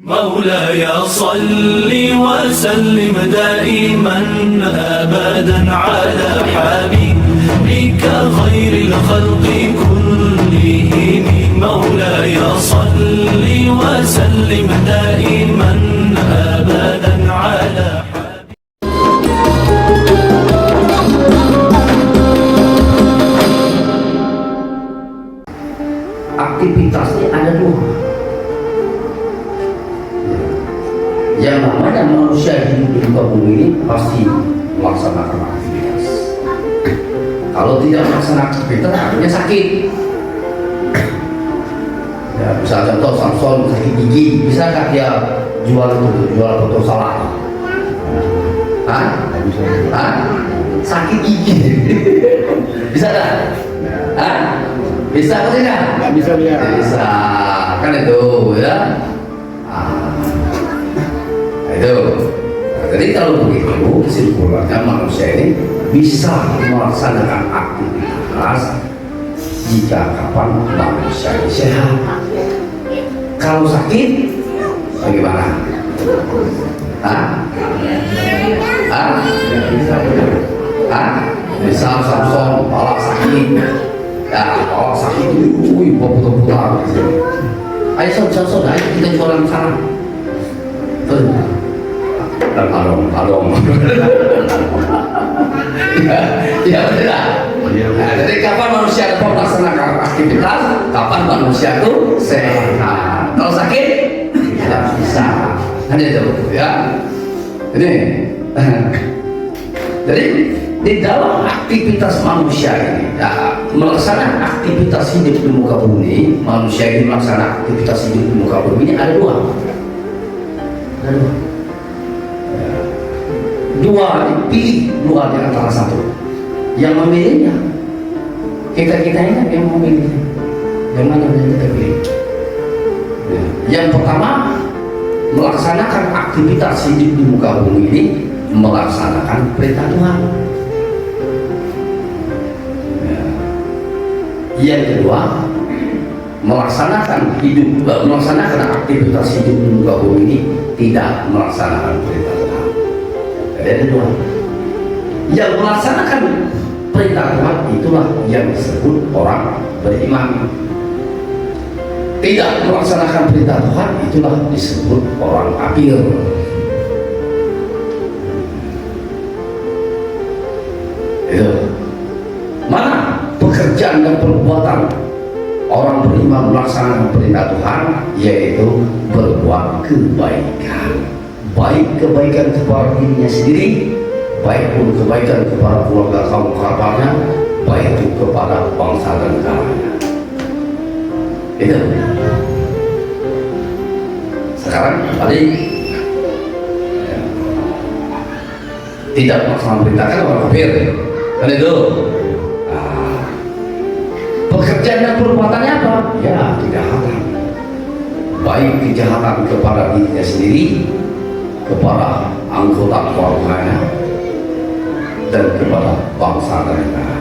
مولاي صل وسلم دائما أبدا على حبيبك خير الخلق كلهم مولاي صل وسلم دائما أبدا على aktivitasnya ada dua. Yang namanya manusia hidup di muka bumi ini pasti melaksanakan aktivitas. Kalau tidak melaksanakan aktivitas artinya sakit. Ya, misalnya contoh Samson sakit gigi, bisakah dia jual foto salah? Hah? Sakit gigi, bisa tak? Hah? Bisa atau tidak? Nggak bisa dia. Bisa, kan itu ya. Itu. Nah, jadi kalau begitu kesimpulannya manusia ini bisa melaksanakan aktivitas jika kapan manusia ini sehat. Kalau sakit, bagaimana? Misal Samson kepala sakit. Ya, kalau sakit itu putar-putar. Ayo Samson, ayo kita jualan sana. Dan along. Ya benar. Nah, jadi kapan manusia dapat melaksanakan aktivitas, kapan manusia itu sehat. Kalau sakit, tidak bisa. Kan itu, ya. Jadi di dalam aktivitas manusia ini, ya, melaksanakan aktivitas hidup di muka bumi, manusia ini melaksanakan aktivitas hidup di muka bumi ini ada dua. Dua dipilih, dua di antara satu. Yang memilihnya kita ini yang memilih. Yang mana yang kita pilih? Yang pertama, melaksanakan aktivitas hidup di muka bumi ini, melaksanakan perintah Tuhan. Yang kedua, melaksanakan aktivitas hidup di muka bumi ini tidak melaksanakan perintah Tuhan. Jadi ada dua. Yang melaksanakan perintah Tuhan itulah yang disebut orang beriman. Tidak melaksanakan perintah Tuhan itulah disebut orang kafir. Itu. Mana pekerjaan dan perbuatan orang beriman melaksanakan perintah Tuhan, yaitu berbuat kebaikan, baik kebaikan kepada dirinya sendiri, baik pun kebaikan kepada keluarga kaum kerabatnya, baik pun kepada bangsa dan negaranya. Itu. Sekarang tadi ya, tidak melaksanakan perintah kan orang kafir, kan itu. Pekerjaan dan perbuatannya apa? Ya, kejahatan. Baik kejahatan kepada dirinya sendiri, kepada anggota keluarganya, dan kepada bangsa dan negara.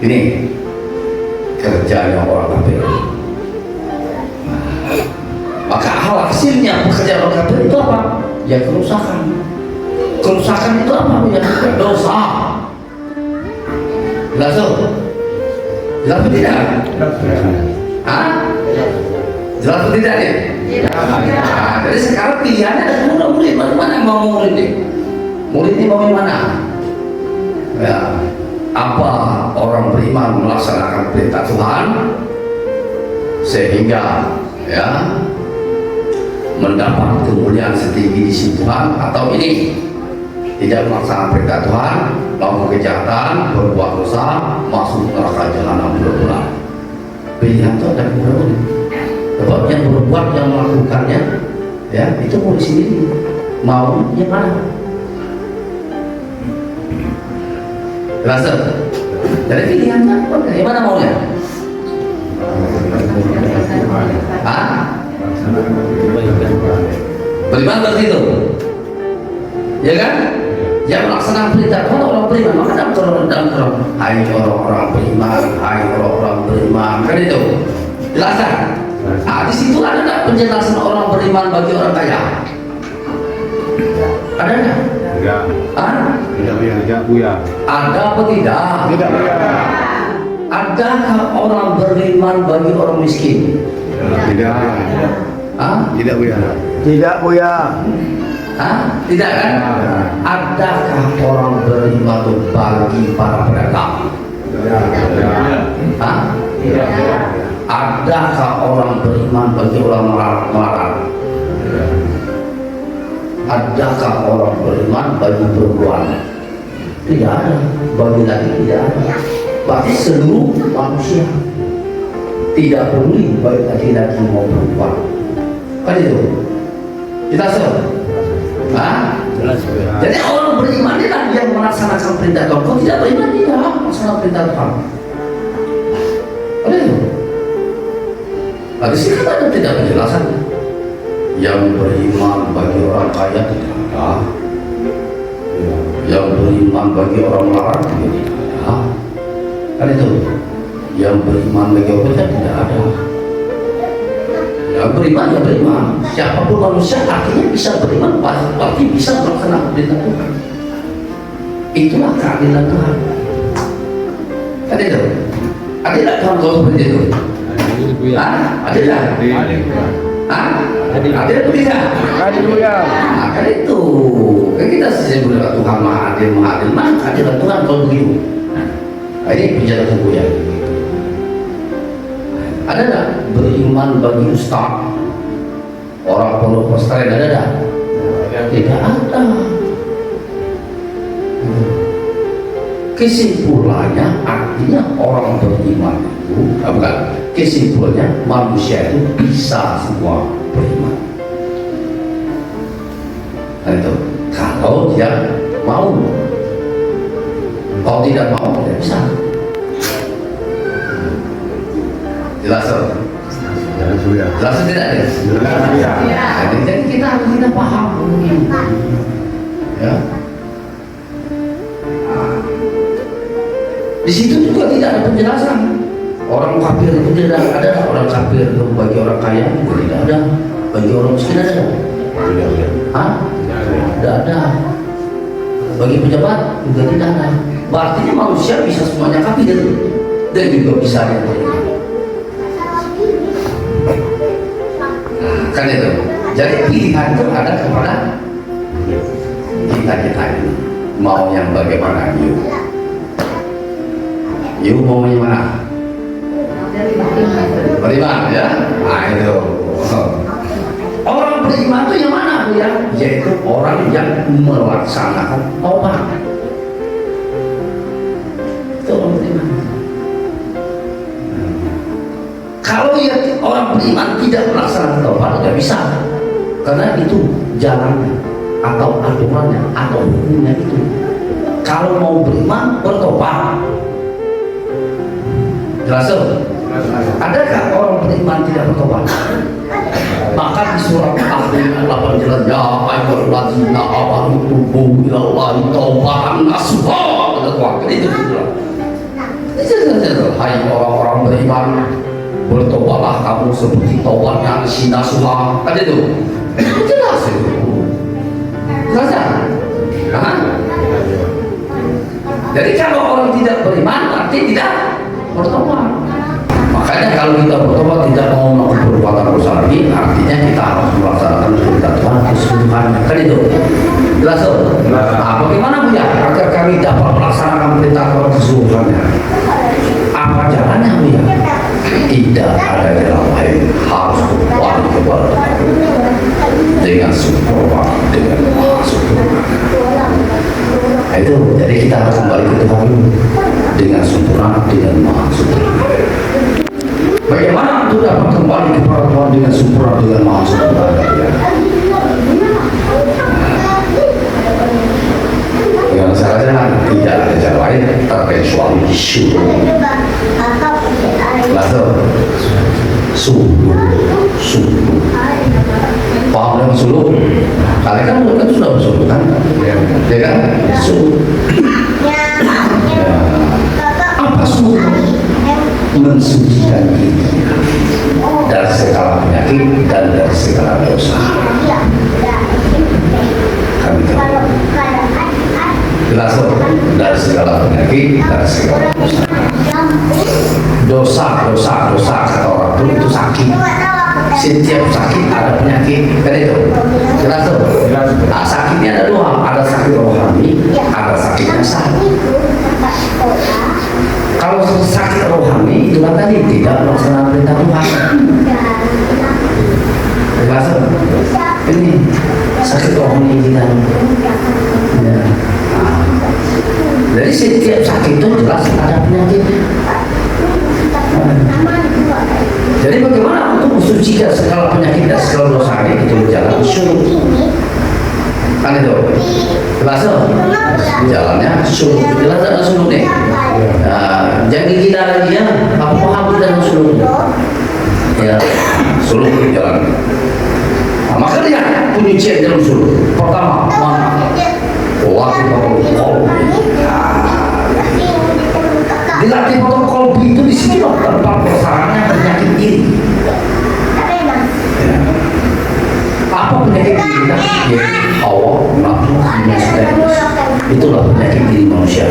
Ini kerjanya orang kafir. Maka hasilnya pekerjaan orang kafir itu apa? Ya kerusakan. Kerusakan itu apa? Ya dosa. Jelas tuh? Jelas atau tidak? Jelas atau tidak nih? Nah, jadi sekarang pilihannya ada murid. Mana yang mau murid nih? Murid ini mau mana? Ya, apa orang beriman melaksanakan perintah Tuhan sehingga ya mendapat kemuliaan setinggi di sisi Tuhan, atau ini tidak melaksanakan perintah Tuhan, melakukan kejahatan, berbuat dosa, masuk neraka jahanam berulang. Pilihan itu ada beberapa. Sebab yang berbuat, yang melakukannya, ya itu mau di sini. Mau yang mana? Rasa. Jadi pilihannya apa? Yang mana maunya? Bagaimana berarti itu? Ya kan? Yang melaksanakan perintah Tuhan orang beriman. Maka dalam Quran, hai orang-orang beriman, hai orang-orang beriman, kan itu? Jelas kan? Nah, di situ ada nggak penjelasan orang beriman bagi orang kaya? Ada nggak? Enggak. Ah? Tidak Buya. Ada apa tidak? Tidak Buya. Adakah orang beriman bagi orang miskin? Tidak. Ah? Tidak Buya. Tidak Buya. Hah? Tidak kan? Adakah orang beriman itu bagi para pedagang? Hah? Adakah orang beriman bagi orang melarat? Adakah orang beriman bagi perempuan? Tidak ada. Bagi laki tidak ada. Berarti seluruh manusia tidak peduli baik laki-laki maupun perempuan. Kan itu? Kita tahu. Hah? Jadi orang beriman inilah yang melaksanakan perintah Tuhan. Kalau tidak beriman tidak melaksanakan perintah Tuhan. Ada itu. Tapi sini ada tidak penjelasan. Yang beriman bagi orang kaya tidak ada. Yang beriman bagi orang melarat juga tidak ada. Kan itu. Yang beriman bagi orang kaya tidak ada. Yang beriman ya beriman. Siapapun manusia artinya bisa beriman, pasti bisa melaksanakan perintah Tuhan. Itulah keadilan Tuhan. Ada itu. Ada tidak Tuhan kalau seperti itu? Ada tidak? Ada atau tidak? Ada Buya. Nah, kan itu. Kan kita sebut Tuhan Maha Adil, Maha Adil. Mana keadilan Tuhan kalau begitu? Nah, ini penjelasan Buya. Ada tak beriman bagi ustaz? Orang pondok pesantren ada tak? Tidak ada. Kesimpulannya artinya orang beriman itu, bukan? Kesimpulannya manusia itu bisa semua beriman. Nah, itu kalau dia mau. Kalau tidak mau tidak bisa. Jelas Jelas tidak ya? Jadi kita harus paham ya. Di situ juga tidak ada penjelasan. Orang kafir itu tidak ada. Orang kafir itu bagi orang kaya juga tidak ada. Bagi orang miskin ada. Hah? Tidak ada. Bagi pejabat juga tidak ada. Berarti manusia bisa semuanya kafir dan juga bisa yang beriman. Kan itu. Jadi pilihan itu ada kepada kita ini. Mau yang bagaimana you mau yang mana? Beriman ya? Nah itu. Orang beriman itu yang mana Bu ya? Yaitu orang yang melaksanakan taubat. Itu orang beriman. Kalau ya orang beriman tidak melaksanakan taubat tidak bisa, karena itu jalannya atau aturannya atau hukumnya itu. Kalau mau beriman bertobat. Jelas? Adakah orang beriman tidak bertobat? Maka di surat Al-Ahzab 8 jelas ya ayyuhalladzina amanu tubu ilallahi taubatan nasuha. Itu sudah. Hai orang-orang beriman, bertobatlah kamu seperti taubatnya si nasuha. Kan itu? Itu jelas itu. Jelas ya? Jadi kalau orang tidak beriman berarti tidak bertobat. Makanya kalau kita bertobat tidak mau melakukan perbuatan dosa lagi, artinya kita harus melaksanakan perintah Tuhan keseluruhannya. Kan itu? Jelas? Nah, bagaimana Bu ya agar kami dapat melaksanakan perintah Tuhan keseluruhannya? Apa jalannya Bu ya? Tidak ada jalan lain, harus kembali kepada Tuhan dengan sempurna, dengan maha sempurna. Itu jadi kita harus kembali ke Tuhan dengan sempurna, dengan maha sempurna. Bagaimana untuk dapat kembali kepada Tuhan dengan sempurna, dengan maha sempurna? Dengan cara tidak ada cara lain terkecuali syukur. Lalu suluh. Paham dengan suluh? Kalian kan sudah bersuluh kan? Ya kan? Suluh. Apa suluh? Mensucikan diri dari segala jelas loh, dari segala penyakit, dari segala dosa kata orang itu sakit. Setiap sakit ada penyakit, kan itu jelas tuh. Nah, sakitnya ada dua, ada sakit rohani, ada sakit jasad. Kalau sakit rohani itu kan tadi tidak melaksanakan perintah Tuhan. Jelas tuh. Ini sakit rohani kita. Ya. Nah, jadi setiap sakit itu jelas ada penyakitnya. Jadi bagaimana untuk mensucikan segala penyakit dan segala dosa ini? Itu jalan syurga. Kan itu? Jelas jalannya syurga. Jelas ada syurga nih. Nah, jangan kita lagi ya. Apa paham dan syurga? Ya, syurga jalan. Nah, makanya penyucian dalam syurga. Pertama, mana? Dilatih protokol itu di sini loh tempat bersarangnya penyakit diri. Ya. Apa penyakit diri? Ya, hawa, nafsu, egois. Itulah penyakit diri manusia.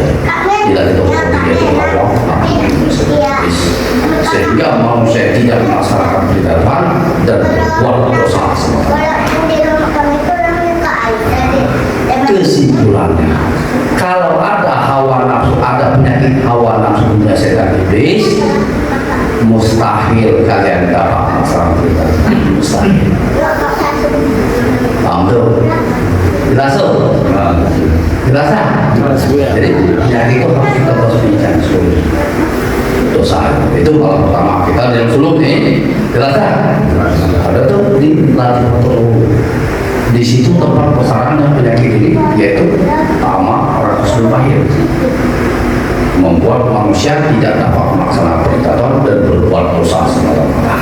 Dilatih protokol itu hawa, nafsu, egois. Sehingga manusia tidak melaksanakan perintah Tuhan dan berbuat dosa semata. Kesimpulannya, kalau ada hawa nafsu, ada penyakit hawa nafsu punya setan iblis, mustahil kalian dapat melaksanakan perintah. Mustahil. Paham tuh? Jelas tuh? Jelas tak? Jadi penyakit itu harus kita bersihkan dulu. Dosa itu kalau pertama kita dalam suluk nih, jelas tak? Ada tuh di latih di situ tempat persaraan penyakit ini, yaitu pertama rasul bahir, membuat manusia tidak dapat melaksanakan perintah Tuhan dan berbuat dosa semata-mata.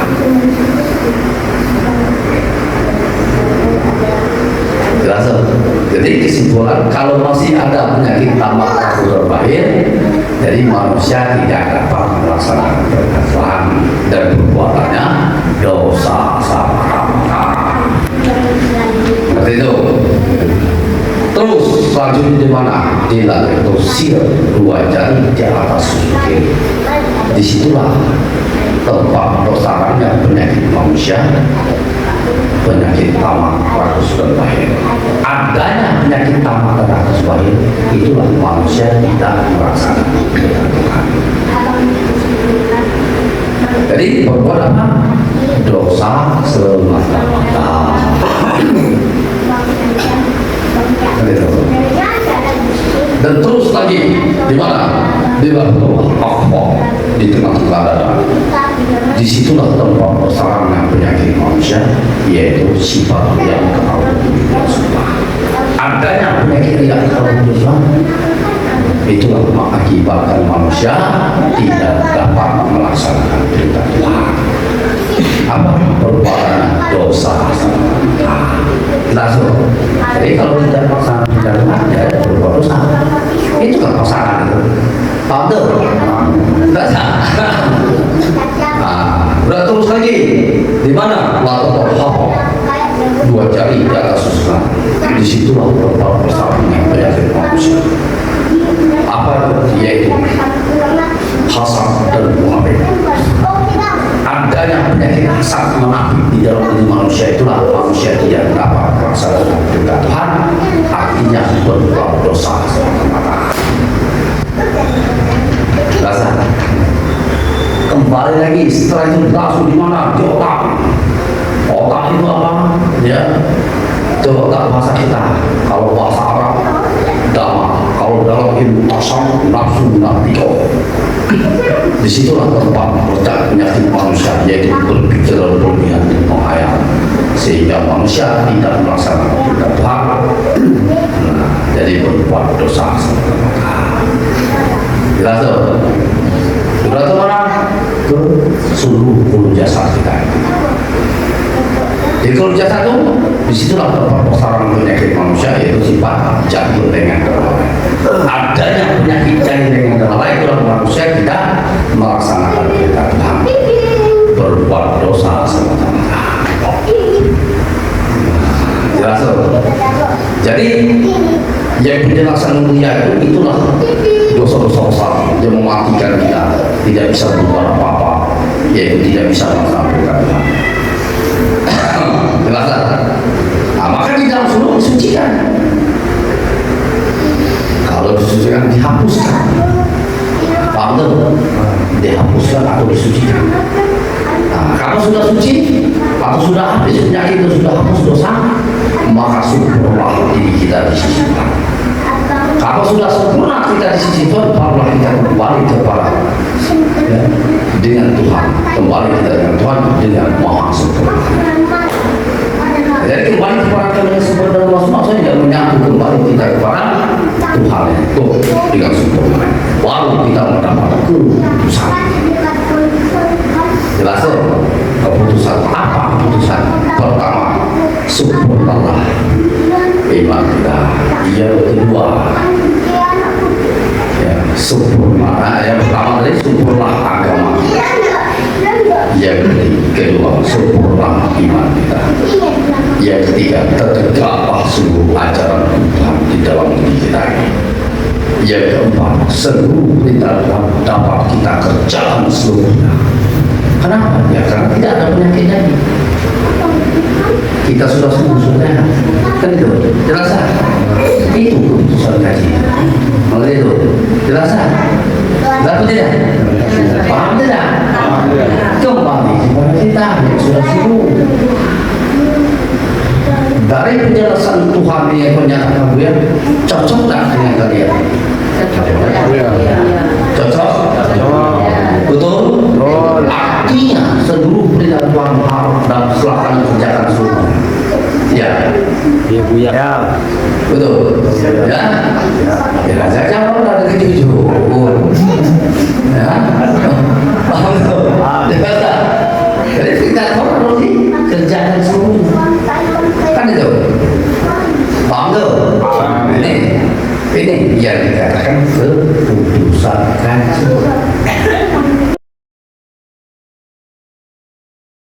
Jelas? Jadi kesimpulan, kalau masih ada penyakit tambah rasul bahir, jadi manusia tidak dapat melaksanakan perintah Tuhan dan perbuatannya dosa semata-mata. Seperti itu. Terus selanjutnya di mana? Di ladang itu sir dua jari di atas susu kiri. Disitulah tempat bersarangnya penyakit manusia, penyakit tamak, rakus dan bahir. Adanya penyakit tamak dan rakus bahir, itulah manusia tidak melaksanakan perintah Tuhan. Jadi berbuat apa? Dosa semata-mata. Dan terus lagi di mana? Di dalam akhlak, di tengah-tengah dada. Disitulah tempat bersarangnya penyakit manusia, yaitu sifat yang kealpaan. Adanya penyakit yang kealpaan, itulah mengakibatkan manusia tidak dapat melaksanakan perintah Tuhan. Apa? Perbuatan dosa semata. Langsung. Jadi kalau tidak melaksanakan perintah Tuhan, ya berbuat dosa. Itu kan pasangan itu. Paham tuh? Dosa. Nah, udah terus lagi. Di mana? Lalu dua jari di atas susah. Disitulah tempat bersarangnya penyakit manusia. Apa itu? Yaitu hasad dan munafik. Adanya penyakit hasad munafik di dalam diri manusia, itulah manusia tidak dapat melaksanakan perintah Tuhan, artinya berbuat dosa semata-mata. Rasa kembali lagi setelah itu langsung di mana? Di otak. Otak itu apa? Ya, itu otak bahasa kita. Kalau bahasa Arab, dama. Kalau dalam ilmu tasawuf, nafsu nafiko. Disitulah tempat meletak penyakit manusia, yaitu berpikir berlebihan dan menghayal, sehingga manusia tidak melaksanakan perintah Tuhan. Nah, jadi berbuat dosa semata-mata. Jelas tuh? Sudah tuh mana? Ke seluruh jasad kita. Jadi kalau jasad itu, disitulah tempat bersarang penyakit manusia, yaitu sifat jahil dengan kelalaian. Adanya penyakit jahil dengan kelalaian, itulah manusia tidak melaksanakan perintah Tuhan, berbuat dosa semata-mata. Jelas tuh? Jadi yang penjelasan mulia itulah dosa-dosa besar yang mematikan kita, tidak bisa berbuat apa-apa, yaitu tidak bisa melaksanakan Tuhan. Jelas tak? Nah, maka di dalam surga disucikan. Kalau disucikan dihapuskan, paham tak? Dihapuskan atau disucikan. Nah, kalau sudah suci atau sudah habis penyakit itu, sudah hapus dosa, maka syukurlah diri kita di sisi Tuhan. Kalau sudah sempurna kita di sisi Tuhan, barulah kita kembali kepada ya, dengan Tuhan, kembali kita dengan Tuhan dengan Maha Sempurna. Jadi kembali kepada kalian sumber dan maksudnya menyatu kembali kita kepada Tuhan itu dengan sempurna. Baru kita mendapat keputusan. Jelas keputusan apa? Keputusan pertama, sempurnalah iman kita. Yang kedua, ya, sempurna. Yang pertama tadi sempurna agama kita. Yang kedua, sempurna iman kita. Yang ketiga, tegaklah seluruh ajaran Tuhan di dalam diri kita ini. Yang keempat, seluruh perintah Tuhan dapat kita kerjakan seluruhnya. Kenapa? Ya karena tidak ada penyakit lagi. Kita sudah sembuh sudah. Kan itu jelas. Itu keputusan kaji. Mengerti itu jelas. Lalu tidak? Paham tidak? Kembali kepada kita yang sudah sembuh. Dari penjelasan Tuhan yang menyatakan dia cocok tak dengan kalian? Cocok? Betul? Artinya seluruh perintah Tuhan harus dan silakan kerjakan seluruhnya. Ya. Iya Buya. Ya. Betul. Ya. Ya saja orang ada kejujuran. Ya. Paham betul? Ya. Jadi kita harus kerjakan seluruhnya. Kan itu? Paham tuh? Ini yang kita